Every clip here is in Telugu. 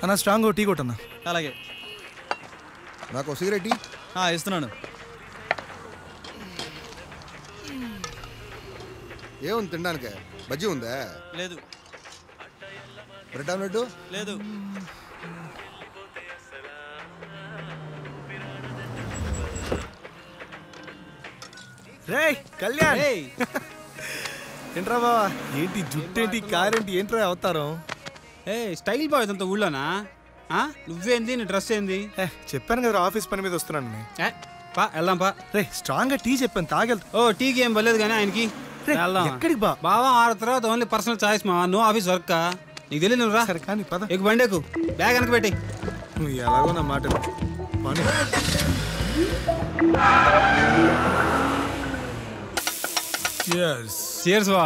అన్న స్ట్రాంగ్ టీ కొట్టన్నా. అలాగే. నాకు సిగరెట్ ఇస్తున్నాను. ఏముంది తినడానికి? బజ్జీ ఉందా? లేదు. Bread omelette? లేదు. రే కళ్యాణ్, ఏంట్రా బావా? ఏంటి జుట్టేంటి, కారేంటి, ఏంట్రా అవతారం? స్టైల్ బాయ్ ఇదంతా ఊళ్ళోనా? నువ్వేంది, నీ డ్రెస్ ఏంది? చెప్పాను కదా ఆఫీస్ పని మీద వస్తున్నాను. పా వెళ్దాం పా. రే స్ట్రాంగ్ గా టీ చెప్పాను, తాగెళ్తా. ఓ టీకి ఏం పర్లేదు కానీ ఆయనకి ఎక్కడికి బావా ఆడ తర్వాత ఓన్లీ పర్సనల్ చాయిస్ మా నో ఆఫీస్ వర్క్. నీకు తెలియదు నువ్వు రా. సరే కానీ పద. ఎక్కువ బండి ఎక్కు, బ్యాగ్ వెనక పెట్టి. నువ్వు ఎలాగో నా మాట పని. Cheers వా.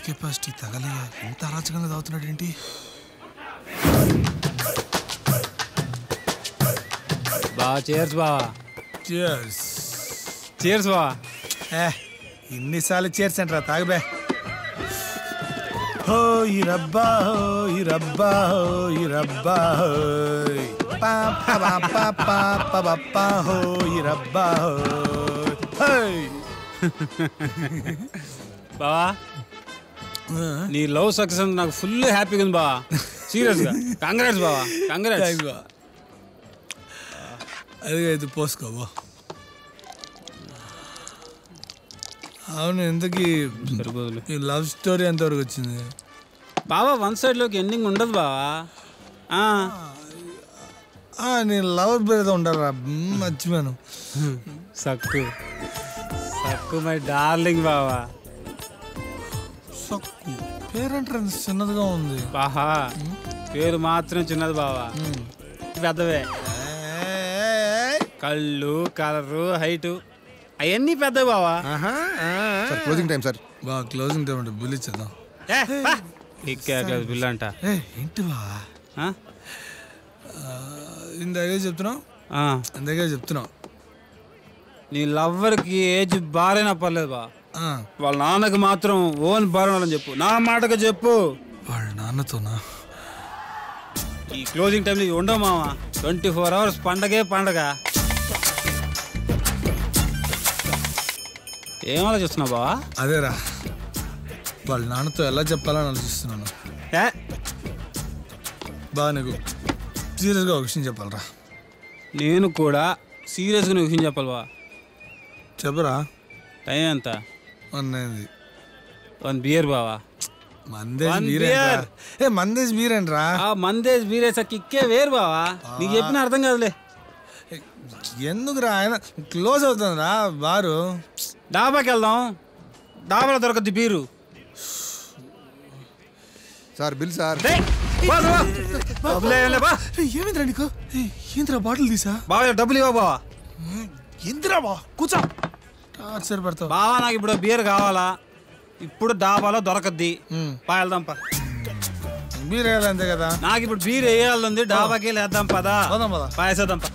కెపాసిటీ తగలయ్యా, ఎంత అరాచకంగా తాగుతున్నాడు ఏంటి? బా చేర్స్ బా. చేర్స్ బా. ఇన్నిసార్లు చేర్స్ అంటారా, తాగబే. హో ఈ రబ్బా, హో ఈ రబ్బా, హో ఈ రబ్బా, హో ఈ రబ్బా. బావా నీ లవ్ సక్సెస్ అంటే నాకు ఫుల్ హ్యాపీగా ఉంది బావా. సీరియస్ గా కంగ్రాట్స్ బావా, కంగ్రాట్స్. అదిగైతే పోసుకోబో. అవును, ఎందుకు లవ్ స్టోరీ ఎంతవరకు వచ్చింది బావా? వన్ సైడ్ లోకి ఎండింగ్ ఉండదు బావా. నేను లవర్ పేరుతో ఉండాలరా, మర్చిపోయాను. సక్కు సక్కు మై డార్లింగ్ బావా. సక్కు పేరంటే చిన్నదిగా ఉంది బాహా, పేరు మాత్రం చిన్నది బావా, పెద్దవే. కళ్ళు, కలరు, హైటు అవన్నీ పెద్దవి బావా. Closing time sir. బా క్లోజింగ్ టైం అంటే బిల్ ఇచ్చేద్దాం. బిల్ అంట ఏంటి బావా? ఇందాకే చెప్తున్నావు నీ లవ్వర్కి ఏజ్ బారైనా పర్లేదు బా, వాళ్ళ నాన్నకి మాత్రం ఓన్ బారని చెప్పు, నా మాటగా చెప్పు. వాళ్ళ నాన్నతోనా? ఈ క్లోజింగ్ టైంలో ఉండవు మావా, 24 hours పండగే పండగ. ఏం ఆలోచిస్తున్నావు బావా? అదేరా, వాళ్ళ నాన్నతో ఎలా చెప్పాలని ఆలోచిస్తున్నాను. బా నీకు సీరియస్గా ఒక విషయం చెప్పాలరా. నేను కూడా సీరియస్గా విషయం చెప్పాలి బా. చెప్పరా. టైం ఎంత? 1 బియర్ బావా. మందేజ్ బీర్ ఏంట్రా? మందేజ్ బీర్ వేసా కిక్కే వేరు బావా, నీకు చెప్పిన అర్థం కాదులే. ఎందుకురా, ఆయన క్లోజ్ అవుతుందిరా బారు. డాబాకి వెళ్దాం, డాబాలో దొరకద్ది బీరు. Sir bill sir. ఏమిందిరా నీకు? ఏంద్రా బాటిల్ తీసా? బావా డబ్బులు ఇవ్వ బావా. ఏంద్రా బా, కూర్చో. టార్చర్ పెడతావు బావా. నాకు ఇప్పుడు బీర్ కావాలా, ఇప్పుడు డాబాలో దొరకద్ది. వెళ్దాం పా. బీర్ వేయాలి అంతే కదా. నాకు ఇప్పుడు బీర్ వేయాలంది, డాబాకి వేద్దాం పదా. పాయేసేద్దాం పా.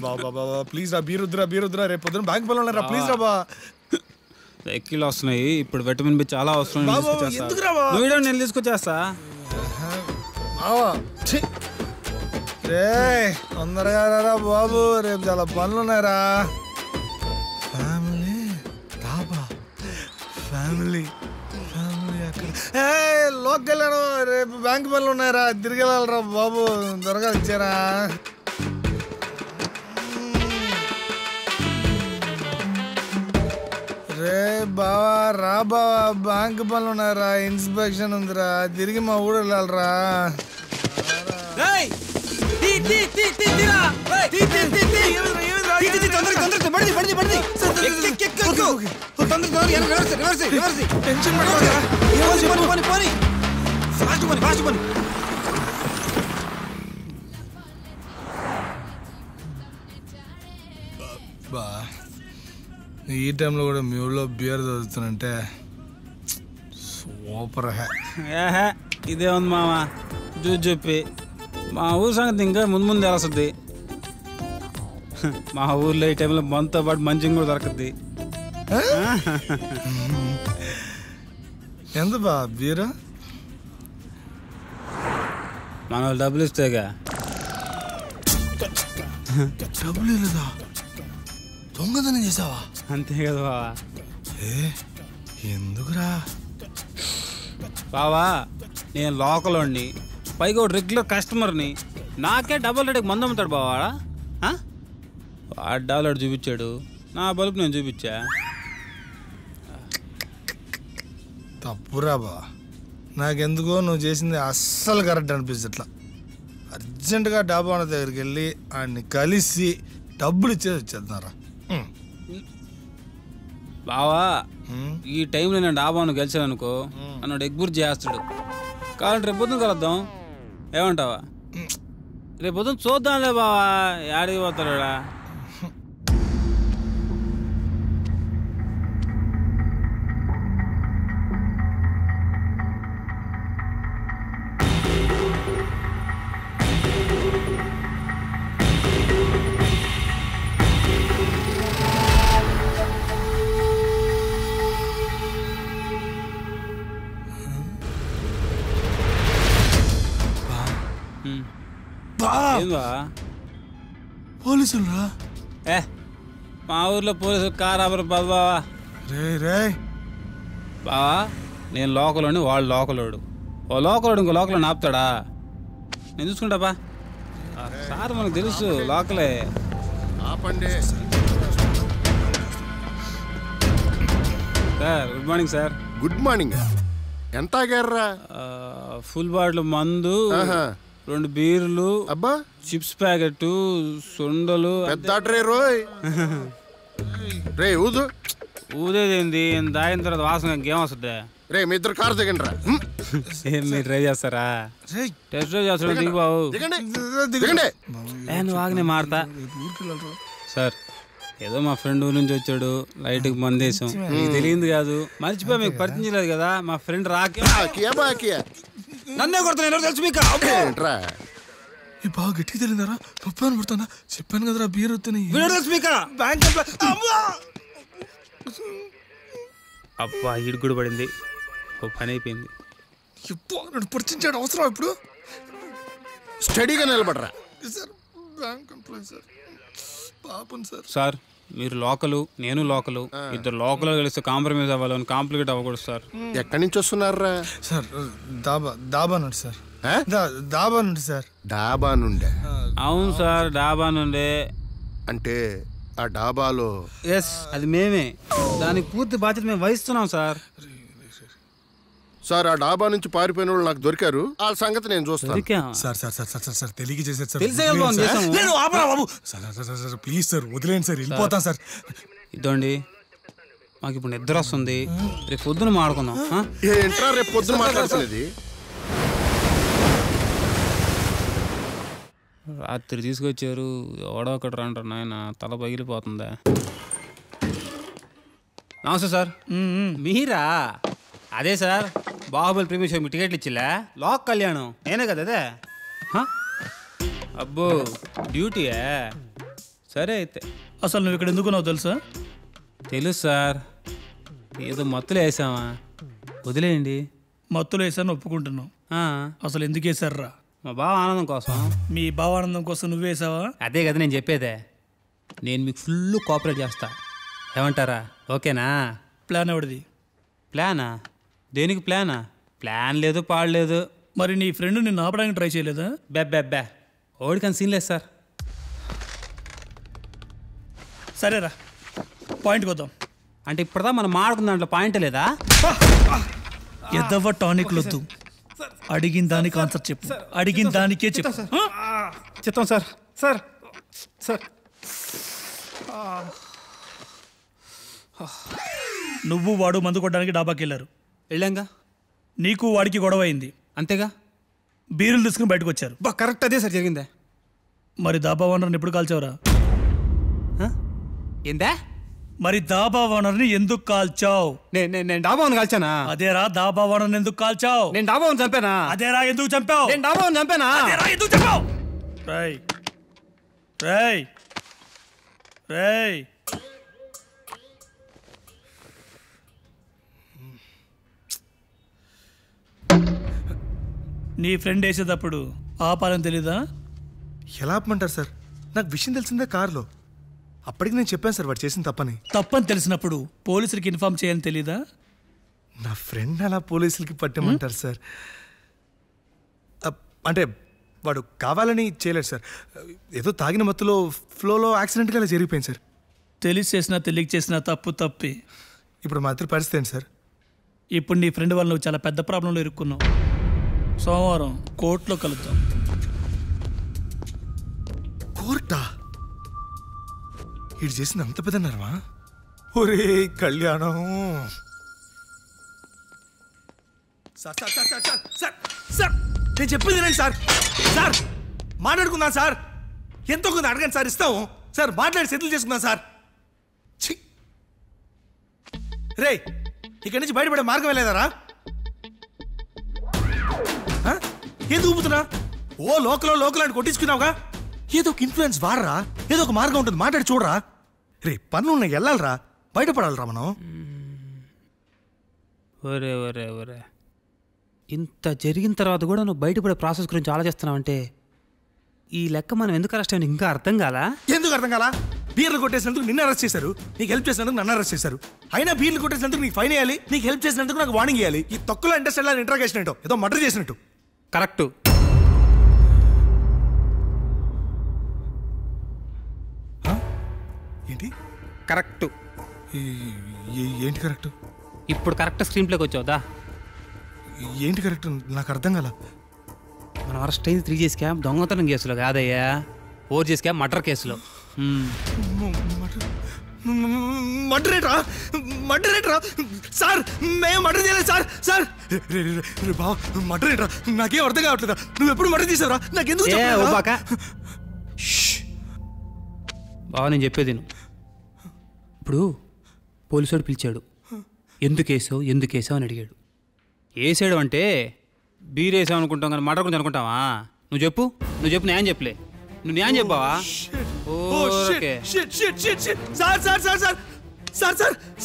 బాబా ప్లీజ్ రా, బీర్ వద్దురా. రేపు పొద్దున బ్యాంక్ పనులు ఉన్నారా, ప్లీజ్ రా బా. ఎక్కిలు వస్తున్నాయి ఇప్పుడు, విటమిన్ బి చాలా అవసరం. నేను తీసుకొచ్చేస్తా. రే తొందరగా రా బాబు, రేపు చాలా పనులు ఉన్నాయరా. ఫ్యామిలీ అక్కడ లోకి వెళ్ళాను, రేపు బ్యాంక్ పనులు ఉన్నాయరా, తిరిగి వెళ్ళాలరా బాబు, త్వరగా ఇచ్చారా. రే బావా రా బావా, బ్యాంక్ పనులు ఉన్నాయరా, ఇన్స్పెక్షన్ ఉందిరా, తిరిగి మా ఊరు వెళ్ళాలరా. ఈ టైంలో కూడా మీ ఊళ్ళో బియర్ చదువుతానంటే సూపర్ ఏహే ఇదే ఉంది మామ చూసి చెప్పి మా ఊరు సంగతి ఇంకా ముందు ముందు తెలుస్తుంది. మా ఊర్లో ఈ టైంలో మనతో పాటు మంచిగా కూడా దొరకద్ది. ఎంత బా బీరు? మన వాళ్ళు డబ్బులు ఇస్తేగా. డబ్బులు లేదా? దొంగతనం చేసావా? అంతే కదా బావా. ఎందుకురా బావా నేను లోకల్ వాడిని, పైగా ఒక రెగ్యులర్ కస్టమర్ని, నాకే డబల్ రేటుకి మందు అమ్ముతాడు బావాడా? వాడు డబల్ చూపించాడు, నా బల్బు నేను చూపించా. తప్పురా బా. నాకెందుకో నువ్వు చేసింది అస్సలు కరెక్ట్ అనిపిస్తట్లా. అర్జెంటుగా డాబా వాళ్ళ దగ్గరికి వెళ్ళి ఆయన్ని కలిసి డబ్బులు ఇచ్చేది వచ్చేస్తున్నారా? బావా ఈ టైంలో నేను డాబాను గెలిచాను అనుకో, నన్ను ఎగ్బుర్జి చేస్తాడు. కాబట్టి రేపు పొద్దున కలుద్దాం, ఏమంటావా? రేపు పొద్దున చూద్దాంలే బావా, యాడికి పోతాడా? పోలీసులు రా? మా ఊర్లో పోలీసులు కారాబరు బావా. రే రే బావా నేను లోకలోని, వాడు లోకలోడు. ఓ లోకలోడు ఇంకో లోకలో ఆపుతాడా? నేను చూసుకుంటా బా. సార్ మనకు తెలుసు లోకలే. Sir good morning sir. Good morning. ఎంత ఆగారా? ఫుల్ బాటిల్ మందు, 2 బీర్లు, అబ్బా చిప్స్ ప్యాకెట్, సొండలు. పెద్ద రే రోయ్. రే ఊదు. ఊదేదేంది? దాగిన తర్వాత వాసన గేమ్ వస్తుంది. రే మీ ఇద్దరు కారు దిగండి రా. ఏం మీరు ట్రై చేస్తారా? టెస్ట్ డ్రైవ్ చేస్తాడు దిగు బాబు. దిగండి. నేను వాగినే మాడతా సార్. ఏదో మా ఫ్రెండ్ ఊరి నుంచి వచ్చాడు, లైట్కి మందేశం, మీకు తెలియదు కాదు, మర్చిపోయి మీకు పరిచయం చేయలేదు కదా. మా ఫ్రెండ్ నన్నే కొడుతున్నా తెలుసు మీకు. ఈ బాగా గట్టిగా తెలియదారా? పప్పు అని పడుతున్నా చెప్పాను కదరా బీర్ వస్తున్నాయి. అబ్బా ఇడుగుడు పడింది, ఓ పని అయిపోయింది. నన్ను పరిచించాడు అవసరం ఇప్పుడు. స్టడీగా నిలబడరా. బ్యాంక్ ఎంప్లాయీ సార్, పాపం సార్. సార్ మీరు లోకలు, నేను లోకలు, ఇద్దరు లోకల్ కలిస్తే కాంప్రమైజ్ అవ్వాలని కాంప్లికేట్ అవ్వకూడదు సార్. ఎక్కడి నుంచి వస్తున్నారా? సార్ డాబా నుండి సార్. డాబా నుండి సార్. డాబా నుండే? అవును సార్ డాబా నుండే. అంటే ఆ డాబాలో? ఎస్ అది మేమే, దానికి పూర్తి బాధ్యత మేము వహిస్తున్నాం సార్. సార్ ఆ డాబా నుంచి పారిపోయిన వాళ్ళు నాకు దొరికారు, వాళ్ళ సంగతి నేను చూస్తాను. Sir sir sir sir sir తెలియక చేశారు సార్. ప్లీజ్ సార్ వదిలేండి సార్, వెళ్ళిపోతాను సార్. ఇదండి మాకు ఇప్పుడు నిద్ర వస్తుంది, రేపు పొద్దున మాడుకుందాం. ఏంట్రా రేపు పొద్దున మాట్లాడుతున్నది? రాత్రి తీసుకొచ్చారు, ఎవడో ఒకటి రంటారు నాయన, తల పగిలిపోతుందా. నమస్తే సార్. మీరా? అదే సార్ బాహుబలి ప్రీమియర్ షో మీకు టికెట్లు ఇచ్చిలే, లోక్ కళ్యాణం నేనే కదా అదే. అబ్బో డ్యూటీయా? సరే అయితే. అసలు నువ్వు ఇక్కడ ఎందుకున్నావు తెలుసా? తెలుసు సార్, ఏదో మత్తులు వేసామా, వదిలేయండి. మత్తులు వేసాను ఒప్పుకుంటున్నావు, అసలు ఎందుకు వేసారా? మా బావ ఆనందం కోసం. మీ బావ ఆనందం కోసం నువ్వు వేసావా? అదే కదా నేను చెప్పేదే, నేను మీకు ఫుల్ కోఆపరేట్ చేస్తా, ఏమంటారా? ఓకేనా? ప్లాన్ ఎవడిది? ప్లానా? దేనికి ప్లానా? ప్లాన్ లేదు పాడలేదు. మరి నీ ఫ్రెండ్ నిన్ను ఆపడానికి ట్రై చేయలేదా? బెబ్బెబ్బే ఓడికని సీన్ లేదు సార్. సరేరా పాయింట్కి వద్దాం. అంటే ఇప్పుడుదా మనం మాడుకున్న దాంట్లో పాయింట్ లేదా? ఎదవ టానిక్ వద్దు, అడిగిన దానికి ఆన్సర్ చెప్పు, అడిగిన దానికే చెప్పు. చెప్తాం సార్. సార్ సార్ నువ్వు వాడు మందు కొట్టడానికి డాబాకి వెళ్ళారు, వెళ్ళాంగా. నీకు వాడికి గొడవ అయింది, అంతేగా. బీరులు తీసుకుని బయటకు వచ్చారు. కరెక్ట్ అదే సార్ జరిగిందే. మరి దాబా ఓనర్ని ఎప్పుడు కాల్చావురా? ఏందా? మరి దాబా ఓనర్ని ఎందుకు కాల్చావు? నేను డాబాను కాల్చానా? అదేరా దాబా ఓనర్ని ఎందుకు కాల్చావు? నేను డాబాను చంపానా? అదేరా ఎందుకు చంపావు? నేను డాబాను చంపానా? అదేరా ఎందుకు చంపావు? రేయ్ రేయ్ రేయ్ నీ ఫ్రెండ్ వేసేటప్పుడు ఆపాలని తెలీదా? ఎలా ఆపమంటారు సార్? నాకు విషయం తెలిసిందే కారులో. అప్పటికి నేను చెప్పాను సార్ వాడు చేసిన తప్పని. తప్పని తెలిసినప్పుడు పోలీసులకి ఇన్ఫార్మ్ చేయాలని తెలీదా? నా ఫ్రెండ్ అలా పోలీసులకి పట్టమంటారు సార్. అంటే వాడు కావాలని చేయలేడు సార్. ఏదో తాగిన మత్తులో ఫ్లోలో యాక్సిడెంట్గా అలా జరిగిపోయింది సార్. తెలిసి చేసినా తెలియక చేసినా తప్పు తప్పి. ఇప్పుడు మా ఇద్దరి పరిస్థితి ఏంటి సార్? ఇప్పుడు నీ ఫ్రెండ్ వల్ల నువ్వు చాలా పెద్ద ప్రాబ్లంలో ఇరుక్కున్నావు. సోమవారం కోర్టులో కలుద్దాం. కోర్టా? వీడు చేసింది అంత పెద్దన్నారమా? ఒరే కళ్యాణం. Sir sir sir sir sir sir sir నేను చెప్పింది రండి సార్. సార్ మాట్లాడుకుందాం సార్. ఎంతో కొంత అడగండి సార్, ఇస్తాము సార్. మాట్లాడి సెటిల్ చేసుకుందాం సార్. రే ఇక్కడి నుంచి బయటపడే మార్గం వెళ్ళేదారా? ఏది ఊపుతున్నా? ఓ లోకల్ అని కొట్టించుకున్నావుగా. ఏదో ఒక ఇన్ఫ్లుయెన్స్ వాడరా, ఏదో ఒక మార్గం ఉంటుంది, మాట్లాడి చూడరా. రే పనులు ఉన్నాయి, వెళ్ళాలరా, బయటపడాలరా మనం. ఒరే ఒరే ఒరే, ఇంత జరిగిన తర్వాత కూడా నువ్వు బయటపడే ప్రాసెస్ గురించి ఆలోచిస్తున్నావంటే ఈ లెక్క మనం ఎందుకు అరెస్ట్ అయ్యి ఇంకా అర్థం కాలా? ఎందుకు అర్థం కాలా? బీర్లు కొట్టేసినందుకు నిన్ను అరెస్ట్ చేశారు, నీకు హెల్ప్ చేసినందుకు నన్ను అరెస్ట్ చేశారు. అయినా బీర్లు కొట్టేసినందుకు నీకు ఫైన్ వేయాలి, నీకు హెల్ప్ చేసినందుకు నాకు వార్నింగ్ ఇవ్వాలి. ఈ తొక్కలో ఇండస్ట్రీ ఇంట్రాగేషన్ ఏంటో, ఏదో మర్డర్ చేసినట్టు. కరెక్టు. ఏంటి కరెక్టు? ఏంటి కరెక్ట్? ఇప్పుడు కరెక్ట్ స్క్రీన్ ప్లేకి వచ్చావుదా? ఏంటి కరెక్ట్? నాకు అర్థం కాల. మనం అరెస్ట్ అయింది 3 స్కామ్ దొంగతనం కేసులో కాదయ్యా, 4 స్కామ్ మర్డర్ కేసులో. మర్డరేట్రా సార్? మేము మర్డర్ చేయలేదు సార్. సార్ బావ మర్డరేట్రా? నాకేం అర్థం కావట్లేదా? నువ్వు ఎప్పుడు మర్డర్ చేసావురా? నాకెందుకు బావ నేను చెప్పేది నువ్వు. ఇప్పుడు పోలీసుడు పిలిచాడు, ఎందుకు వేసావు అని అడిగాడు. వేసాడు అంటే బీర్ వేసావు అనుకుంటాం కానీ మర్డర్ గురించి అనుకుంటావా? నువ్వు చెప్పు న్యాయం చెప్పలే. నువ్వు న్యాయం చెప్పావా?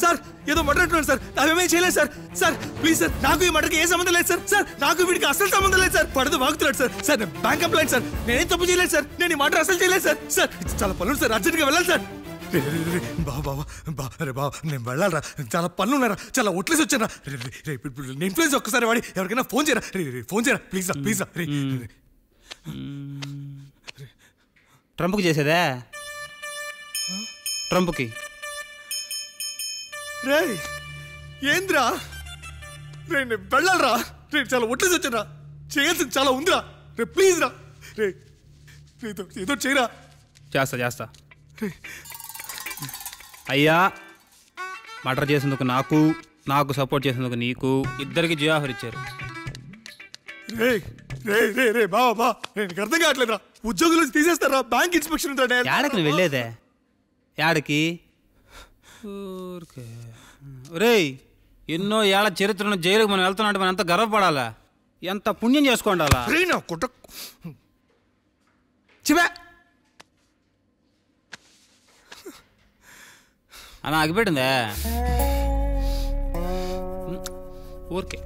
సార్ ఏదో మర్డర్ అంటున్నాను సార్. అవేమీ చేయలేదు సార్. సార్ ప్లీజ్ సార్, నాకు ఈ మర్డర్కి ఏ సంబంధం లేదు సార్. సార్ నాకు వీడికి అసలు సంబంధం లేదు సార్. పడదు వాగుతున్నాడు సార్. సార్ నేను బ్యాంక్ ఎంప్లాయ్ సార్, నేనేం తప్పు చేయలేదు సార్. నేను ఈ మర్డర్ అసలు చేయలేదు సార్. సార్ చాలా పనులు సార్, అర్జెంట్గా వెళ్ళాలి సార్. బాబా నేను వెళ్ళాలరా, చాలా పనులు ఉన్నారా, చాలా ఒట్లేసి వచ్చారా. నేను ప్లీజ్ ఒక్కసారి వాడి ఎవరికైనా ఫోన్ చేయరా ప్లీజ్. ట్రంప్కి చేసేదా? ట్రంప్కి రే ఏంద్రా రే, నేను వెళ్ళాలరా. రే చాలా ఒట్లేసి వచ్చారా, చేయాల్సింది చాలా ఉందిరా. రే ప్లీజ్ రా, రే ఏదో చేయరా. చేస్తా అయ్యా. మర్డర్ చేసేందుకు నాకు సపోర్ట్ చేసేందుకు నీకు, ఇద్దరికి జియాఫర్ ఇచ్చారు. రే రే రే రే బాబా నీకు అర్థం కావట్లేదురా. ఉద్యోగులు తీసేస్తారా? బ్యాంక్ ఇన్స్పెక్షన్ ఉంటాడు. యాడకి నువ్వు వెళ్ళేదే? యాడకి? రేయ్ ఎన్నో ఏళ్ళ చరిత్రను జైలుకి మనం వెళ్తున్నట్టు మనం ఎంత గర్వపడాలా, ఎంత పుణ్యం చేసుకోండాలా. అలా ఆగిపెట్టిందే. ఊరికే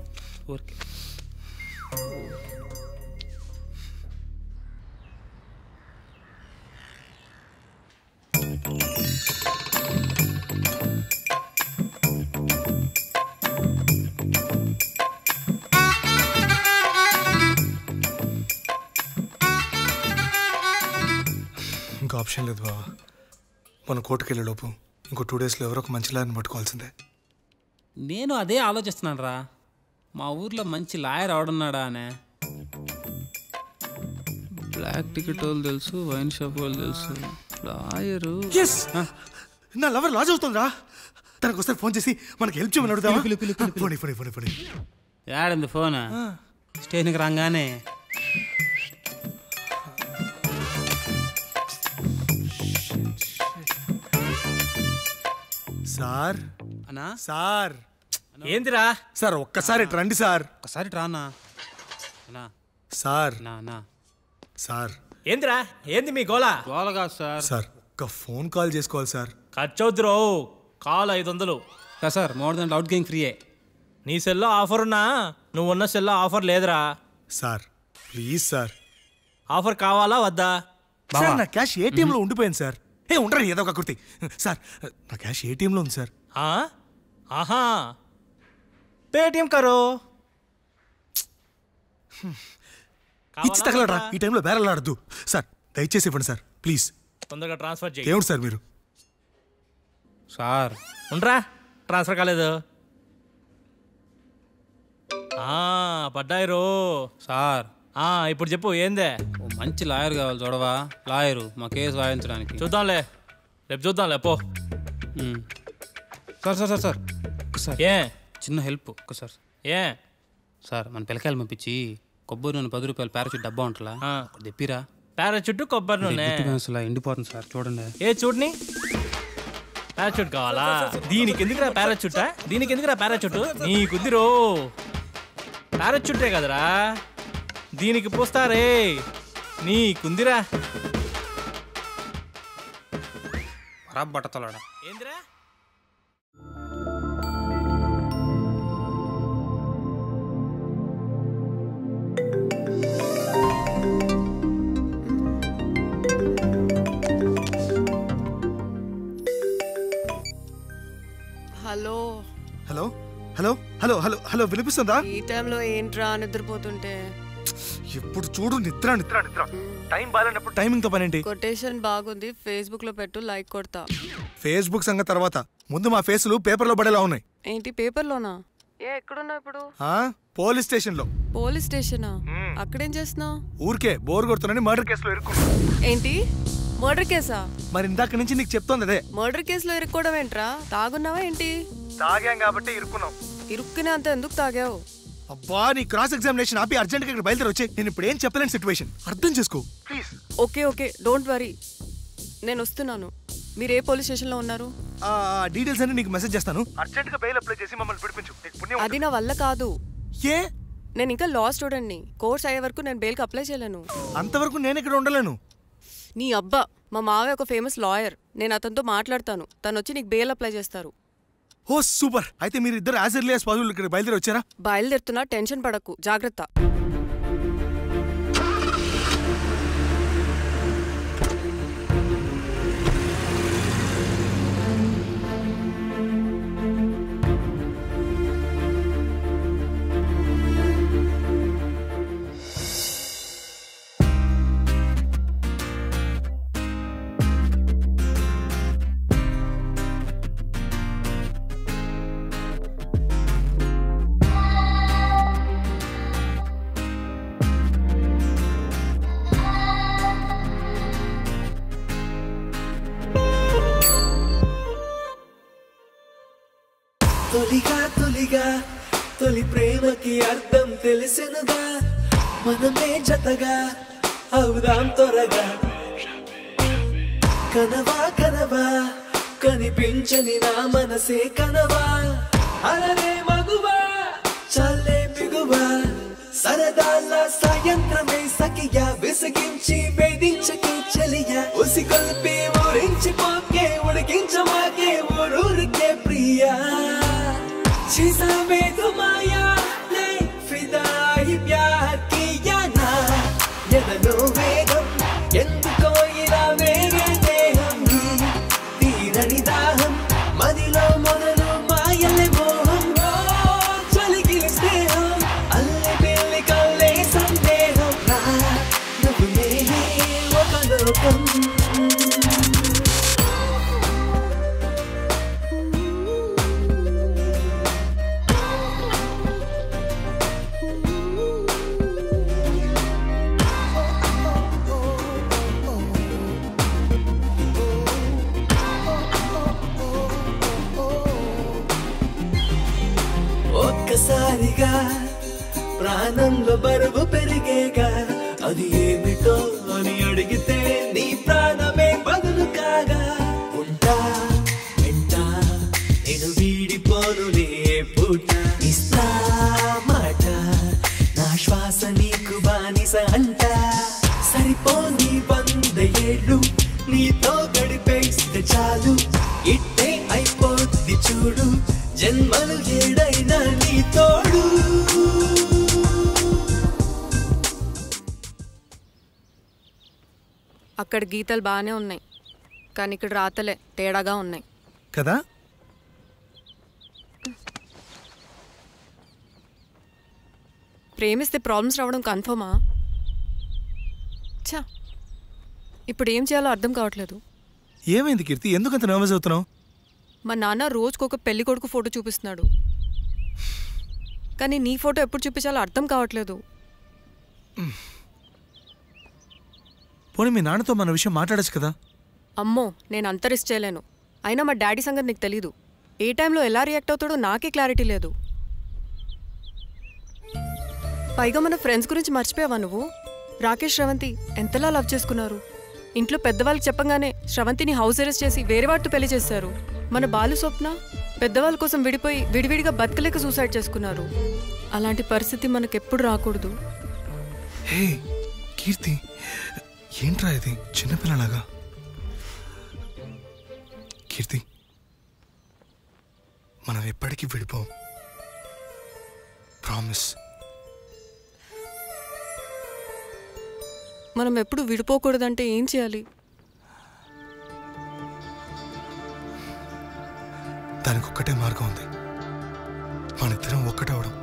ఇంకా ఆప్షన్ లేదు బాబా. మన కోర్టుకు వెళ్ళే లోపు ఇంకో 2 డేస్లో ఎవరో ఒక మంచి లాయర్ని పట్టుకోవాల్సిందే. నేను అదే ఆలోచిస్తున్నాను రా. మా ఊర్లో మంచి లాయర్ ఎవడున్నాడా అనే. బ్లాక్ టికెట్ వాళ్ళు తెలుసు, వైన్ షాప్ వాళ్ళు తెలుసు, లాయరు. నా లవర్ లాజ్ అవుతుందిరా. తనకు ఒకసారి ఫోన్ చేసి మనకి హెల్ప్ చేయమని అడుగుతావా? యాడింది ఫోన్? స్టేషన్కి రాగానే సార్ అన్నా సార్ ఏందిరా సార్ ఒక్కసారి రండి సార్. ఒకసారి రా అన్నా. అన్నా సార్ అన్నా అన్నా సార్ ఏందిరా ఏంది మీ గోలా? గోల కాదు సార్. సార్ ఒక్క ఫోన్ కాల్ చేసుకోవాలి సార్. ఖర్చవుద్దురో. Call 500. Sir more than outgoing ఫ్రీయే. నీ సెల్లో ఆఫర్ ఉన్నా నువ్వున్న సెల్లో ఆఫర్ లేదురా. Sir please sir. ఆఫర్ కావాలా వద్దా? సార్ నా క్యాష్ ఏటీఎంలో ఉండిపోయింది సార్. ఉండరు ఏదో ఒక కుర్తి. సార్ నా క్యాష్ ఏటీఎంలో ఉంది సార్. ఆహా పేటిఎం కరో. ఇచ్చి తగలరా, ఈ టైంలో బేరలాడద్దు సార్. దయచేసి ఇవ్వండి సార్ ప్లీజ్. తొందరగా ట్రాన్స్ఫర్ చేయి. ఏమిటి సార్ మీరు? సార్ ఉండరా, ట్రాన్స్ఫర్ కాలేదు. పడ్డాయి రో. సార్ ఇప్పుడు చెప్పు ఏందే? ఓ మంచి లాయర్ కావాలి చూడవా. లాయరు మా కేసు వాయించడానికి. చూద్దాంలే, రేపు చూద్దాంలే పో. సార్ సార్ సార్ సార్ ఒకసారి ఏ చిన్న హెల్ప్ ఒక్కసారి. ఏ సార్ మన పిల్లకాయలు పంపించి కొబ్బరి నూనె 10 రూపాయలు పారాచూట్ డబ్బా ఉంటుందా తెప్పిరా. పారాచూట్ కొబ్బరి నూనె ఎండిపోతుంది సార్ చూడండి. ఏ చూడని పారాచూట్ కావాలా? దీనికి ఎందుకురా పారాచూట్? దీనికి ఎందుకురా పారాచూట్? నీకుద్దిరో పారాచూటే కదరా, దీనికి పోస్తారే. నీకుందిరా. బట్టతలాడా ఏందిరా? Hello hello hello hello hello hello వినిపిస్తుందా? ఈ టైంలో ఏంట్రా నిద్రపోతుంటే? ఎప్పుడు చూడు నిద్ర నిద్ర నిద్ర. టైం బాగాలేనప్పుడు టైమింగ్ తో పనేంటి? కొటేషన్ బాగుంది, ఫేస్బుక్ లో పెట్టు, లైక్ కొడతా. ఫేస్బుక్ సంగతి తర్వాత, ముందు మా ఫేసులు పేపర్లో పడేలా ఉన్నాయి. ఏంటి పేపర్లోనా? ఎక్కడున్నావు ఇప్పుడు? పోలీస్ స్టేషన్ లో. పోలీస్ స్టేషనా? అక్కడేం చేస్తున్నావు? ఊరికే బోర్ కొడుతున్నాని మర్డర్ కేసులో ఇరుక్కున్నా. ఏంటి మర్డర్ కేసా? మరి ఇందాక నుంచి నీకు చెప్తోంది అదే. మర్డర్ కేసులో ఇరుక్కోవడం ఏంట్రా? తాగున్నావా ఏంటి? తాగాం కాబట్టి ఇరుక్కున్నాం. ఇరుక్కునే అంత ఎందుకు తాగావు? అబ్బా నీ క్రాస్ ఎగ్జామినేషన్ ఆపి అర్జెంట్ గా ఇక్కడ బయలుదేరి వచ్చే. నేను ఇప్పుడు ఏం చెప్పలేని సిచ్యువేషన్, అర్థం చేసుకో ప్లీజ్. ఓకే డోంట్ వరీ, నేను వస్తున్నాను. మీరు ఏ పోలీస్ స్టేషన్ లో ఉన్నారు? డీటెయిల్స్ అన్ని నీకు మెసేజ్ చేస్తాను. అర్జెంట్ గా బెయిల్ అప్లై చేసి మమ్మల్ని పిలిపించు. నీకు పుణ్యం. అది నా వల్ల కాదు. ఏ? నేను ఇంకా లా స్టూడెంట్ని. కోర్స్ అయ్యే వరకు నేను బెయిల్కి అప్లై చేయలేను. అంతవరకు నేను ఇక్కడ ఉండలేను. నీ అబ్బా, మా మావయ్య ఒక ఫేమస్ లాయర్. నేను అతనితో మాట్లాడతాను, తను వచ్చి నీకు బెయిల్ అప్లై చేస్తారు. ఓ సూపర్. అయితే మీరు ఇద్దరు యాజ్ ఎర్లీ యాజ్ పాసిబుల్ ఇక్కడ బయలుదేరి వచ్చారా? బయలుదేరుతున్నా, టెన్షన్ పడకు, జాగ్రత్త. తొలిగా తొలి ప్రేమకి అర్థం తెలిసినదా, మనమే జతగా అవుదాం త్వరగా. కనవా కనిపించని నా మనసే కనవా, అలరే మగువా చల్లే పిగువా, సరదాల సాయంత్రమే సఖియా, విసిగించి వేధించకే చలియా, ఉసిగొల్పి ఊరించిపోకే ఉడికించమాకే ఊరూరికే ప్రియా. మాయా ఫిదాయి ప్యార్ కియా నా ఎదలో వేగం, ఎందుకో ఇలా వేగే దేహం, తీరని దాహం మదిలో మొదలు మాయలే మోహం, చలిగిలి స్నేహం అల్లి పిల్లి కల్లే సందేహం, నువ్వు నేనే ఒక లోకం. ఒక్కసారిగా ప్రాణంలో బరువు పెరిగేగా, అది ఏమిటో అని అడిగితే నీ ప్రాణమే బదులు కాగా, ఉంటా వెంట అక్కడ గీతలు బాగానే ఉన్నాయి, కానీ ఇక్కడ రాతలే తేడాగా ఉన్నాయి కదా. ప్రేమిస్తే ప్రాబ్లమ్స్ రావడం కన్ఫర్మా? ఛా, ఇప్పుడు ఏం చేయాలో అర్థం కావట్లేదు. ఏమైంది కీర్తి, ఎందుకంత నర్వస్ అవుతున్నావు? మా నాన్న రోజుకొక పెళ్లి కొడుకు ఫోటో చూపిస్తున్నాడు, కానీ నీ ఫోటో ఎప్పుడు చూపించాలో అర్థం కావట్లేదు. పోనీ మీ నాన్నతో మన విషయం మాట్లాడచ్చు కదా. అమ్మో, నేను అంత రిస్క్ చేయలేను. అయినా మా డాడీ సంగతి నీకు తెలీదు. ఏ టైంలో ఎలా రియాక్ట్ అవుతాడో నాకే క్లారిటీ లేదు. పైగా మన ఫ్రెండ్స్ గురించి మర్చిపోయావా నువ్వు? రాకేష్ శ్రవంతి ఎంతలా లవ్ చేసుకున్నారు. ఇంట్లో పెద్దవాళ్ళకి చెప్పగానే శ్రవంతిని హౌస్ అరెస్ట్ చేసి వేరే వాటితో పెళ్లి చేశారు. మన బాలు స్వప్న పెద్దవాళ్ళ కోసం విడిపోయి విడివిడిగా బతకలేక సూసైడ్ చేసుకున్నారు. అలాంటి పరిస్థితి మనకెప్పుడు రాకూడదు. హే కీర్తి, ఏంట్రా ఇది చిన్నపిల్లలాగా? కీర్తి, మనం ఎప్పటికీ విడిపోం, ప్రామిస్. మనం ఎప్పుడు విడిపోకూడదంటే ఏం చేయాలి? దానికి ఒక్కటే మార్గం ఉంది, మనిద్దరం ఒక్కటవడం.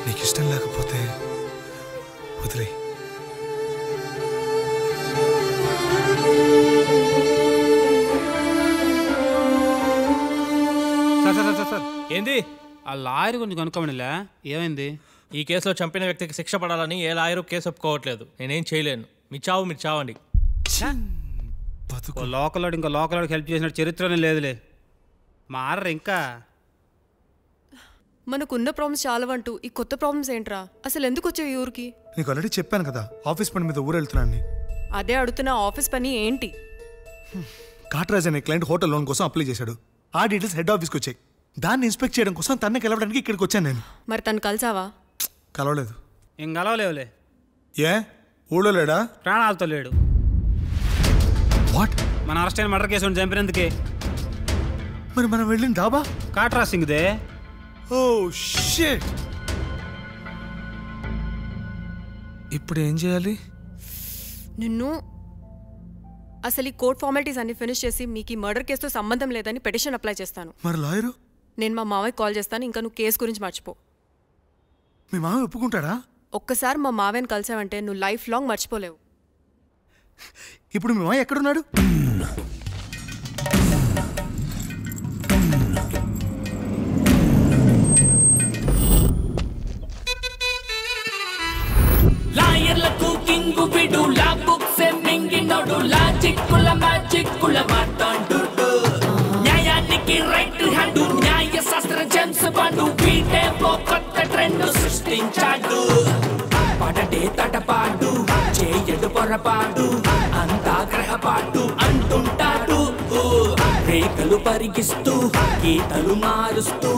నీకు ఇష్టం లేకపోతే వదిలే. సార్ ఏంది? ఆ లాయర్ గురించి కనుక్కోమనిలే, ఏమైంది? ఈ కేసులో చంపిన వ్యక్తికి శిక్ష పడాలని ఏ లాయరు కేసు ఒప్పుకోవట్లేదు. నేనేం చేయలేను. మీ చావు మీరు చావండి. లోకల్ ఇంకా లోకల్ హెల్ప్ చేసిన చరిత్రనే లేదులే. మారరు ఇంకా. మనకున్న ప్రాబ్లమ్స్ చాలవంటూ ఈ కొత్త ప్రాబ్లమ్స్ ఏంట్రా? అసలు ఎందుకు వచ్చావు ఈ ఊరికి? నీకు ఆల్రెడీ చెప్పాను కదా, ఆఫీస్ పని మీద ఊరు వెళ్తున్నాను. అదే అడుగుతున్న ఆఫీస్ పని ఏంటి? కాట్రాజ్ అనే క్లయింట్ హోటల్ లోన్ కోసం అప్లై చేశాడు. ఆ డీటెయిల్స్ హెడ్ ఆఫీస్కి వచ్చాయి. దాన్ని ఇన్స్పెక్ట్ చేయడం కోసం తన్నే కలవడానికి ఇక్కడికి వచ్చాను నేను. మరి తను కలిసావా? కలవలేదు. ఏం కలవలేవులే. ఏ ఊళ్ళో లేడా? ప్రాణాలతో లేడు. వాట్? మన అరెస్ట్ అయిన మర్డర్ కేసు చంపినందుకే. మరి మనం వెళ్ళిన డాబా కాట్రా సింగ్దే. Oh shit. ఇప్పుడు ఏం చేయాలి? నిన్ను అసలు ఈ కోర్ట్ ఫార్మాలిటీస్ అన్ని ఫినిష్ చేసి మీకు ఈ మర్డర్ కేసుతో సంబంధం లేదని పిటిషన్ అప్లై చేస్తాను. మరి లాయరు? నేను మా మావయ్య కాల్ చేస్తాను. ఇంకా నువ్వు కేసు గురించి మర్చిపో. మీ మామ ఒప్పుకుంటాడా? ఒక్కసారి మా మావయ్యని కలిసావంటే నువ్వు లైఫ్ లాంగ్ మర్చిపోలేవు. ఇప్పుడు మీ మామ ఎక్కడున్నాడు? లాయర్లకు కింగు విడు లా బుక్స్ మింగినోడు లాజిక్కుల మ్యాజిక్కుల మాట్లాడు న్యాయానికి రైట్ హ్యాండ్ న్యాయ శాస్త్ర జేమ్స్ బాండ్ వీటే ఓ కొత్త ట్రెండ్ సృష్టించాడు. పడటే తటపాడు చేయడు పొరపాడు అంతా గ్రహపాటు అంటుంటాడు. రేఖలు పరిగిస్తూ గీతలు మారుస్తూ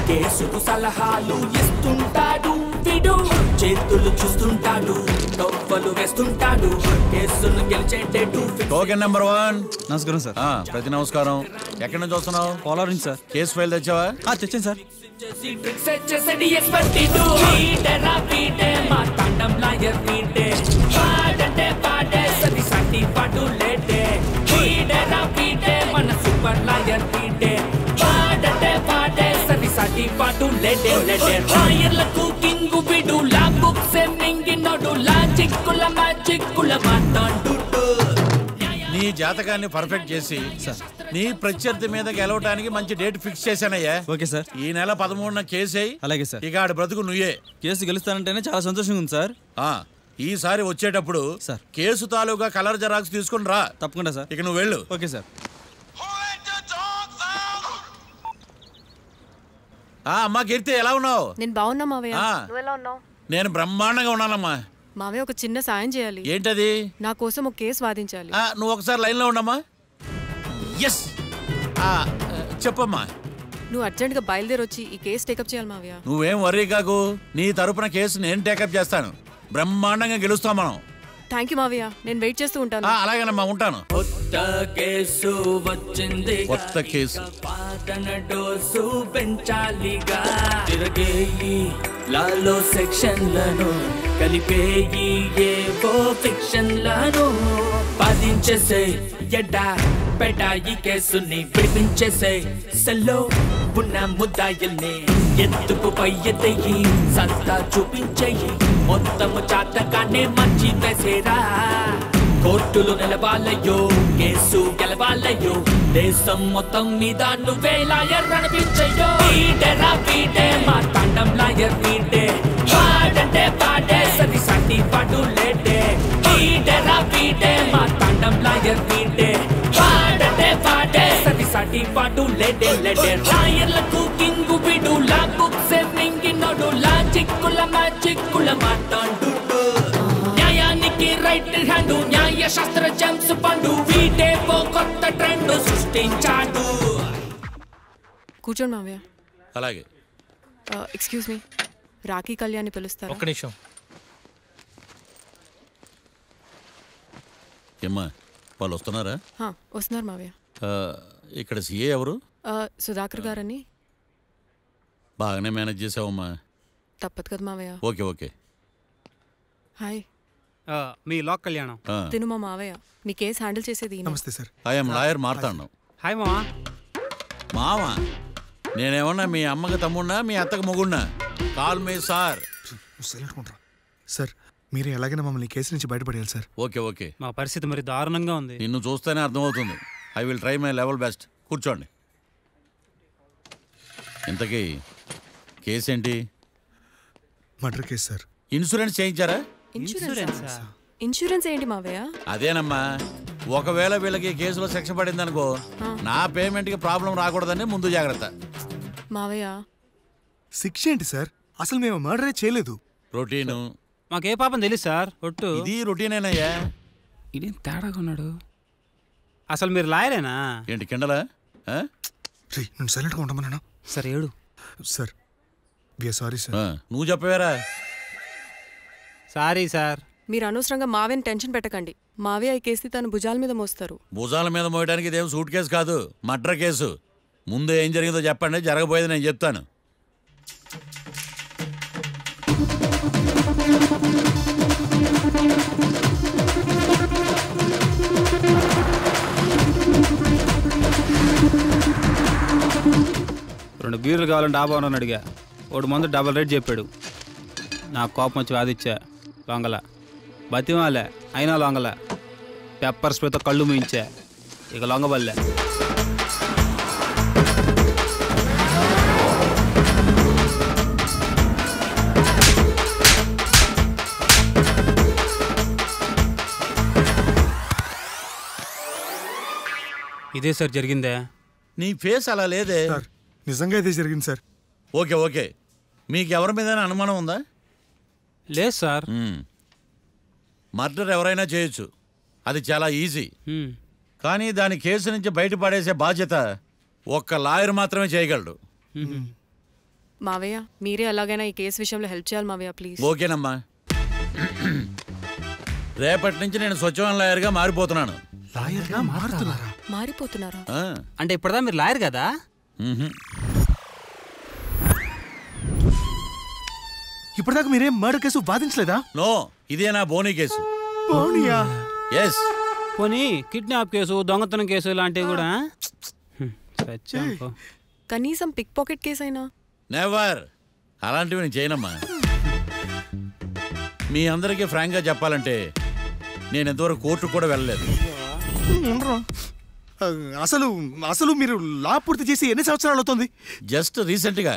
కేసుకు సలహాలు ఇస్తుంటాడు. విడు చేతులు చూస్తుంటాడు, డబ్బలు వేస్తుంటాడు, కేసులు గెలిచేటట్టు. Token number 1. నమస్కారం సార్. ప్రతి నమస్కారం. ఎక్కడి నుంచి వస్తున్నావు? పోలవరం నుంచి సార్. కేసు ఫైల్ తెచ్చావా? తెచ్చాను సార్. మన సూపర్ లాయర్ పీటే పాడటే పాడే సరి సాటి పాటు లేటే లేటే లాయర్లకు కింగు విడు లా బుక్స్ మింగినోడు లాజిక్కుల మ్యాజిక్కుల మాట్లాడు. నీ జాతకాన్ని పర్ఫెక్ట్ చేసి నీ ప్రత్యర్థి మీద గెలవడానికి మంచి డేట్ ఫిక్స్ చేశానయ్యా. Okay sir. ఈ నెల 13న కేసు అయ్యి. అలాగే సార్. ఇక ఆడి బ్రతుకు నువ్వే. కేసు గెలుస్తానంటేనే చాలా సంతోషంగా ఉంది సార్. ఈసారి వచ్చేటప్పుడు సార్ కేసు తాలూకా కలర్ జెరాక్స్ తీసుకుని రా. తప్పకుండా సార్. ఇక నువ్వు వెళ్ళు. Okay sir. అమ్మా కీర్తి, ఎలా ఉన్నావు? నేను బాగున్నా మావయ్య. నువ్వు ఎలా ఉన్నావు? నేను బ్రహ్మాండంగా ఉన్నానమ్మా. మావయ్య ఒక చిన్న సాయం చేయాలి. ఏంటది? నా కోసం ఒక కేసు వాదించాలి. నువ్వు ఒకసారి లైన్ లో ఉండమ్మా. ఎస్, చెప్పమ్మా. నువ్వు అర్జెంట్ గా బయలుదేరి వచ్చి ఈ కేసు టేకప్ చేయాలి మావయ్య. నువ్వేం వర్రీ కాకు, నీ తరపున కేసు నేను టేకప్ చేస్తాను. బ్రహ్మాండంగా గెలుస్తాం మనం. థ్యాంక్ యూ మావయ్య, నేను వెయిట్ చేస్తూ ఉంటాను. అలాగేనమ్మా, ఉంటాను. కొత్త కేసు వచ్చింది, కొత్త కేసు పాతన డోసు పెంచాలిగా. తిరగేయి లాలో సెక్షన్లను, కలిపేయి ఏవో ఫిక్షన్లను. బాధించేసే ఎడ్డా పెడా ఈ కేసుని, విడిపించేసే సెల్లో ఉన్న ముద్దాయిల్ని. ఎత్తుకు పై ఎత్తయి సత్తా చూపించేయి, మొత్తము చాతకానే మంచి వేసేరా. కోర్టులు నిలవాలయ్యో, కేసు గెలవాలయ్యో, దేశం మొత్తం మీద నువ్వే లాయర్ అనిపించయ్యో. వీడేరా వీడే మా తాండం లాయర్ వీడే, పాడంటే పాడే సరి సాటి పాడు లేడే. వీడేరా వీడే మా తాండం లాయర్ వీడే, పాడంటే పాడే సరి సాటి పాడు లేడే లేడే. లాయర్లకు కింగు విడు, లా బుక్స్ మింగినోడు, లాజిక్కుల మ్యాజిక్కుల మాట్లాడు. న్యాయానికి రైట్ హ్యాండ్, న్యాయ శాస్త్ర జేమ్స్ పండు, వీడే ఓ కొత్త ట్రెండ్ సృష్టించాడు. కూర్చోండి మావయ్య. అలాగే. ఎక్స్క్యూజ్ మీ, రాఖీ కళ్యాణ్ పిలుస్తారా? ఒక్క నిమిషం. ఏమ్మా, వాళ్ళు వస్తున్నారా? వస్తున్నారు మావయ్య. ఇక్కడ సీఏ ఎవరు? సుధాకర్ గారని. బాగానే మేనేజ్ చేసావమ్మా. తప్పదు కదా మావయ్య. Okay okay. హాయ్. మీ లాక్ కళ్యాణం. తిను మా మావయ్య, మీ కేసు హ్యాండిల్ చేసేది. నమస్తే sir. I'm lawyer Martandam. Hi మావా. మావా, నేనేమన్నా మీ అమ్మకి తమ్ముడినా, మీ అత్తకు మొగుడినా? Call me sir. సార్, మీరు ఎలాగైనా మమ్మల్ని కేసు నుంచి బయటపడేయాలి సార్. Okay okay. మా పరిస్థితి మరి దారుణంగా ఉంది. నిన్ను చూస్తేనే అర్థమవుతుంది. I will try my level best. కూర్చోండి. ఇంతకీ కేసు ఏంటి? Murder case sir. ఇన్సూరెన్స్ చేయించారా? ఇన్సూరెన్స్ ఏంటి మావయ్య? అదేనమ్మా, ఒకవేళ వీళ్ళకి కేసులో శిక్ష పడిందనుకో, నా పేమెంట్కి ప్రాబ్లం రాకూడదని ముందు జాగ్రత్త. మావయ్య, శిక్ష ఏంటి సార్? అసలు మేము మర్డరే చేయలేదు. రొటీను. మాకే పాపం తెలుసు సార్. ఒట్టు ఇది రొటీనేనయ్యా. ఇదేం తేడాగా ఉన్నాడు. అసలు మీరు లాయరేనా? ఏంటి కిండలా? నేను సైలెంట్గా ఉంటామన్నా. సరే ఏడు. Sir, we're sorry sir. నువ్వు చెప్పవేరా? Sorry sir. మీరు అనవసరంగా మావయ్యని టెన్షన్ పెట్టకండి. మావయ్య ఈ కేసు తన భుజాల మీద మోస్తారు. భుజాల మీద మోయడానికి ఇదేం సూట్ కేసు కాదు, మర్డర్ కేసు. ముందు ఏం జరిగిందో చెప్పండి, జరగబోయేది నేను చెప్తాను. రెండు బీర్లు కావాలని డాబా అని అడిగా. ఒకటి మందు డబల్ రేట్ చెప్పాడు. నాకు కోపం వచ్చి వాదిచ్చా. లొంగల బతిమాలే, అయినా లొంగల. పెప్పర్ స్ప్రేతో కళ్ళు మూయించా. ఇక లొంగబల్లే. ఇదే సార్ జరిగిందే. నీ ఫేస్ అలా లేదే. నిజంగా ఇదే జరిగింది సార్. Okay okay. మీకు ఎవరి మీద అనుమానం ఉందా? లేదు సార్. మర్డర్ ఎవరైనా చేయొచ్చు, అది చాలా ఈజీ. కానీ దాని కేసు నుంచి బయటపడేసే బాధ్యత ఒక్క లాయర్ మాత్రమే చేయగలడు. మావయ్య, మీరే ఎలాగైనా ఈ కేసు విషయంలో హెల్ప్ చేయాలి మావయ్య, ప్లీజ్. ఓకేనమ్మా. రేపటి నుంచి నేను స్వచ్ఛమైన లాయర్గా మారిపోతున్నాను. మారిపోతున్నారా? అంటే ఇప్పుడుదా మీరు లాయర్ కదా? ఇప్పటిదాకా మీరేం మర్డర్ కేసు వాదించలేదా? నో, ఇదే నా బోనీ కేసు. బోనియా? ఎస్. పోనీ కిడ్నాప్ కేసు, దొంగతనం కేసు ఇలాంటివి కూడా. కనీసం పిక్ పాకెట్ కేసు అయినా? నెవర్. అలాంటివి నేను చేయనమ్మా. మీ అందరికీ ఫ్రాంక్గా చెప్పాలంటే నేను ఎంతవరకు కోర్టు కూడా వెళ్ళలేదు. అసలు అసలు మీరు లా పూర్తి చేసి ఎన్ని సంవత్సరాలు అవుతుంది? జస్ట్ రీసెంట్గా.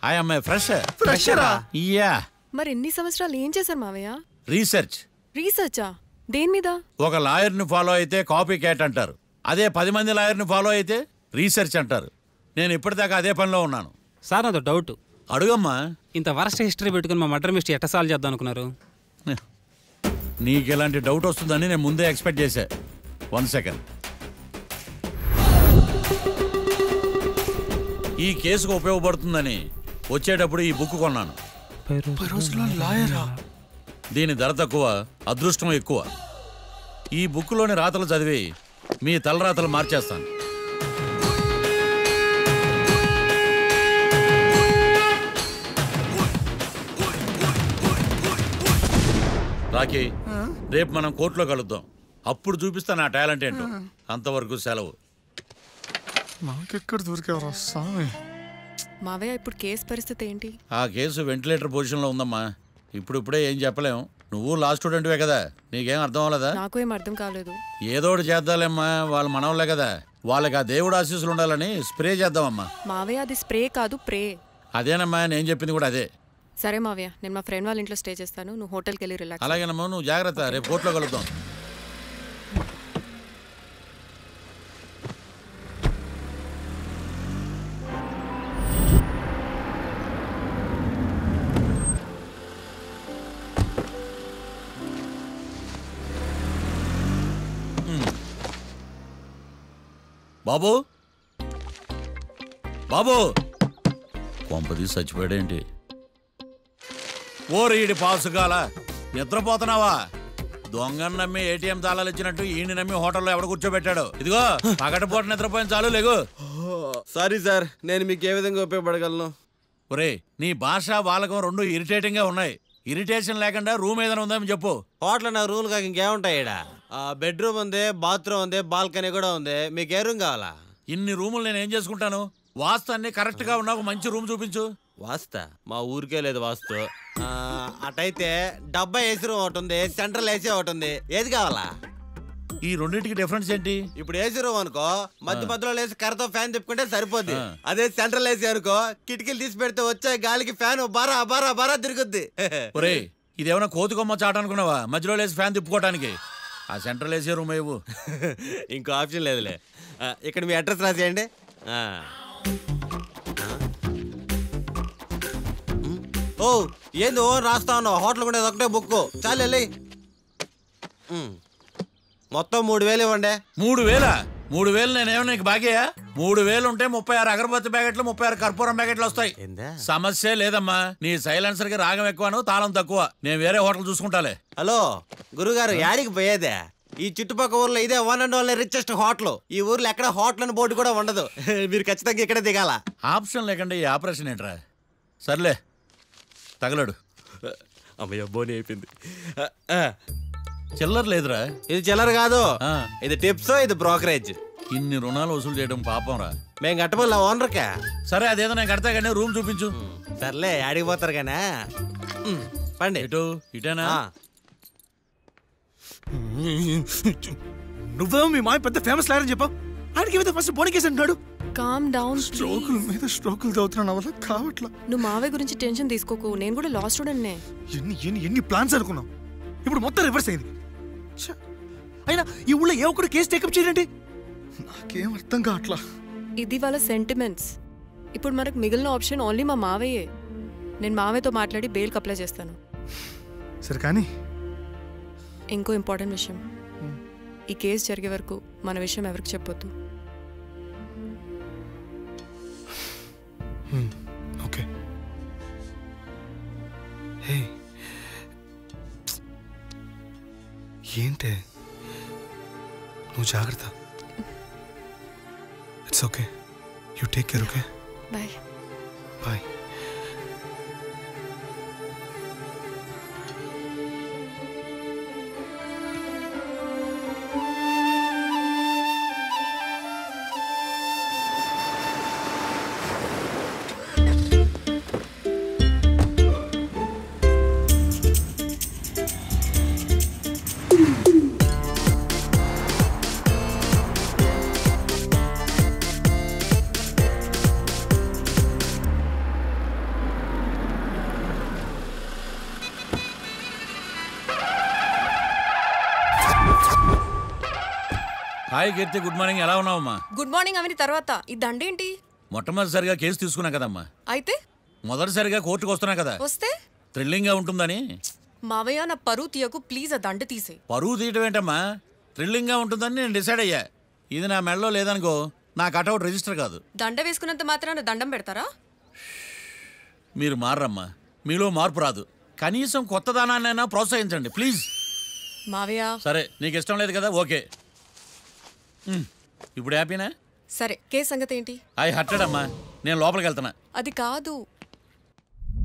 I am a fresher. ఫ్రెషరా? యా. మరి ఎన్ని సంవత్సరాలు ఏం చేశారు మావయ్య? రీసెర్చ్. రీసెర్చా? దేని మీద? ఒక లాయర్ని ఫాలో అయితే కాపీ క్యాట్ అంటారు. అదే 10 మంది లాయర్ని ఫాలో అయితే రీసెర్చ్ అంటారు. నేను ఇప్పటిదాకా అదే పనిలో ఉన్నాను. సార్ నాతో డౌట్. అడుగమ్మా. ఇంత వరస్ట్ హిస్టరీ పెట్టుకుని మా మర్డర్ మిస్టరీ ఎట్ట సాల్వ్ చేద్దాం అనుకున్నారు? నీకు ఎలాంటి డౌట్ వస్తుందని నేను ముందే ఎక్స్పెక్ట్ చేశా. 1 సెకండ్. ఈ కేసుకు ఉపయోగపడుతుందని వచ్చేటప్పుడు ఈ బుక్ కొన్నాను. దీని ధర తక్కువ, అదృష్టం ఎక్కువ. ఈ బుక్లోని రాతలు చదివి మీ తలరాతలు మార్చేస్తాను. రాకీ, రేపు మనం కోర్టులో కలుద్దాం. అప్పుడు చూపిస్తా నా టాలెంట్ ఏంటో. అంతవరకు సెలవు. నాకెక్కడ దొరికేవరా స్వామి? మావయ్య ఇప్పుడు కేసు పరిస్థితి ఏంటి? ఆ కేసు వెంటిలేటర్ పొజిషన్లో ఉందమ్మా. ఇప్పుడే ఏం చెప్పలేం. నువ్వు లా స్టూడెంట్వే కదా, నీకేం అర్థం అవ్వలేదా? నాకు ఏం అర్థం కాలేదు. ఏదో ఒకటి చేద్దాలేమ్మా, వాళ్ళు మనవాళ్ళే కదా. వాళ్ళకి ఆ దేవుడు ఆశీస్సులు ఉండాలని స్ప్రే చేద్దామమ్మా. మావయ్య అది స్ప్రే కాదు, ప్రే. అదేనమ్మా, నేను చెప్పింది కూడా అదే. సరే మావయ్య, నేను మా ఫ్రెండ్ వాళ్ళ ఇంట్లో స్టే చేస్తాను, నువ్వు హోటల్కి వెళ్ళి రిలాక్స్. అలాగేనమ్మా, నువ్వు జాగ్రత్త. రేపు కోర్టులో కలుద్దాం. బాబు, బాబు, కొంపది చచ్చిపోయాడేంటి? ఓరీడి పాసుగాల, నిద్రపోతున్నావా? దొంగను నమ్మి ఏటీఎం తాళాలు ఇచ్చినట్టు ఈయన నమ్మి హోటల్లో ఎవడ కూర్చోబెట్టాడు? ఇదిగో పగటిపూట నిద్రపోయిన చాలు, లేగు. సారీ సార్, నేను మీకు ఏ విధంగా ఉపయోగపడగలను? ఒరే, నీ భాష వాలకం రెండు ఇరిటేటింగ్ గా ఉన్నాయి. ఇరిటేషన్ లేకుండా రూమ్ ఏదైనా ఉందని చెప్పు. హోటల్ నా రూమ్ కాక ఇంకేముంటాయి? బెడ్రూమ్ ఉంది, బాత్రూమ్ ఉంది, బాల్కనీ కూడా ఉంది. మీకు ఏ రూమ్ కావాలా? ఇన్ని రూములు నేను ఏం చేసుకుంటాను? వాస్తు అన్ని కరెక్ట్ గా ఉన్నా ఒక మంచి రూమ్ చూపించు. వాస్తా? మా ఊరికే లేదు వాస్తు. అటైతే డబ్బా ఏసీ రూమ్ ఒకటి ఉంది, సెంట్రల్ ఏసీ ఒకటి ఉంది. ఏది కావాలా? ఈ రెండింటికి డిఫరెన్స్ ఏంటి? ఇప్పుడు ఏసీ రూమ్ అనుకో, మధ్యలో లేసి కర్రతో ఫ్యాన్ తిప్పుకుంటే సరిపోద్ది. అదే సెంట్రల్ ఏసీ అనుకో, కిటికీలు తీసి పెడితే వచ్చే గాలికి ఫ్యాన్ బారా బారా బారా తిరుగుద్ది. ఒరే, ఇదేమన్నా కోతి కొమ్మ చాట అనుకున్నావా మధ్యలో లేసి ఫ్యాన్ తిప్పుకోవటానికి? ఆ సెంట్రల్ ఏసీ రూమ్ ఇవ్వు. ఇంకో ఆప్షన్ లేదులే. ఇక్కడ మీ అడ్రస్ రాసేయండి. ఓ ఏంది ఓ రాస్తా ఉన్నావు? హోటల్ కూడా ఒకటే బుక్ చాలు వెళ్ళి. మొత్తం 3000 ఇవ్వండి. 3000? 3000 నేనేమో నీకు బాగేయా? 3000 ఉంటే 36 అగరబత్తి ప్యాకెట్లు, 36 కర్పూరం ప్యాకెట్లు వస్తాయి. సమస్య లేదమ్మా. నీ సైలెన్సర్ కి రాగం ఎక్కువను, తాళం తక్కువ. నేను వేరే హోటల్ చూసుకుంటాలే. హలో గురుగారు, యాడికి పోయేదే? ఈ చుట్టుపక్కల ఊర్లో ఇదే one and only richest hotel. ఈ ఊర్లో ఎక్కడ హోటల్ అని బోర్డు కూడా ఉండదు. మీరు ఖచ్చితంగా ఇక్కడే దిగాల. ఆప్షన్ లేకుండా ఈ ఆపరేషన్ ఏంట్రా? సర్లే, తగలడు. అమ్మయ్య, బోని అయిపోయింది. చిల్లర లేదురా. ఇది చిల్లర కాదు, ఇది టిప్స్, ఇది బ్రోకరేజ్. ఇన్ని రుణాలు వసూలు చేయడం పాపం రా. మేము కట్టబోలే ఓనర్కే. సరే, అదేదో నేను కడతా కానీ రూమ్ చూపించు. సర్లే, ఆడిపోతారు కానీ పండి. ఇటు ఇటేనా? నువ్వేమో మీ మాయ పెద్ద ఫేమస్ లాయర్ చెప్పావు. ఆయనకి ఏదో ఫస్ట్ బోర్డు కేసు అంటున్నాడు. Calm down. స్ట్రోకుల మీద స్ట్రోకులు తవ్వుతున్నా వల్ల కావట్లా. నువ్వు మావయ్య గురించి టెన్షన్ తీసుకోకు, నేను కూడా లా స్టూడెంట్నే. ఎన్ని ప్లాన్స్ అనుకున్నావు, ఇప్పుడు మొత్తం రివర్స్ అయింది. అయినా ఈ ఊళ్ళో ఏ ఒక్కడు కేసు టేకప్ చేయడండి? నాకేం అర్థం కావట్లా. ఇది వాళ్ళ సెంటిమెంట్స్. ఇప్పుడు మనకు మిగిలిన ఆప్షన్ ఓన్లీ మా మావయ్యే. నేను మావయ్యతో మాట్లాడి బెయిల్కి అప్లై చేస్తాను. సరే కానీ ఇంకో ఇంపార్టెంట్ విషయం, ఈ కేసు జరిగే వరకు మన విషయం ఎవరికి చెప్పొద్దు. ఓకే. హే, ఏంటే నువ్వు జాగ్రత్త. It's okay, you take care. Okay, bye bye. Hi Keerthi, good morning. ఎలా ఉన్నావమ్మా? గుడ్ మార్నింగ్ అవని తర్వాత ఈ దండేంటి? మొట్టమొదటిసారిగా కేసు తీసుకున్నా కదమ్మా. అయితే మొదటిసారిగా కోర్టుకు వస్తున్నా కదా, వస్తే థ్రిల్లింగ్ గా ఉంటుందని. మావయ్య, నా పరువు తీయకు ప్లీజ్. ఆ దండ తీసే. పరువు తీయటం ఏంటమ్మా? థ్రిల్లింగ్ గా ఉంటుందని నేను డిసైడ్ అయ్యా. ఇది నా మెడలో లేదనుకో, నా కటౌట్ రిజిస్టర్ కాదు. దండ వేసుకున్నంత మాత్రాన దండం పెడతారా? మీరు మారమ్మా, మీలో మార్పు రాదు. కనీసం కొత్త దానాన్నైనా ప్రోత్సహించండి ప్లీజ్. మావయ్య సరే నీకు ఇష్టం లేదు కదా, ఓకే. ఇప్పుడు హ్యాపీనా? సరే కేసు సంగతి ఏంటి? ఐ హర్టెడ్ అమ్మా, నేను లోపలికి వెళ్తున్నా. అది కాదు,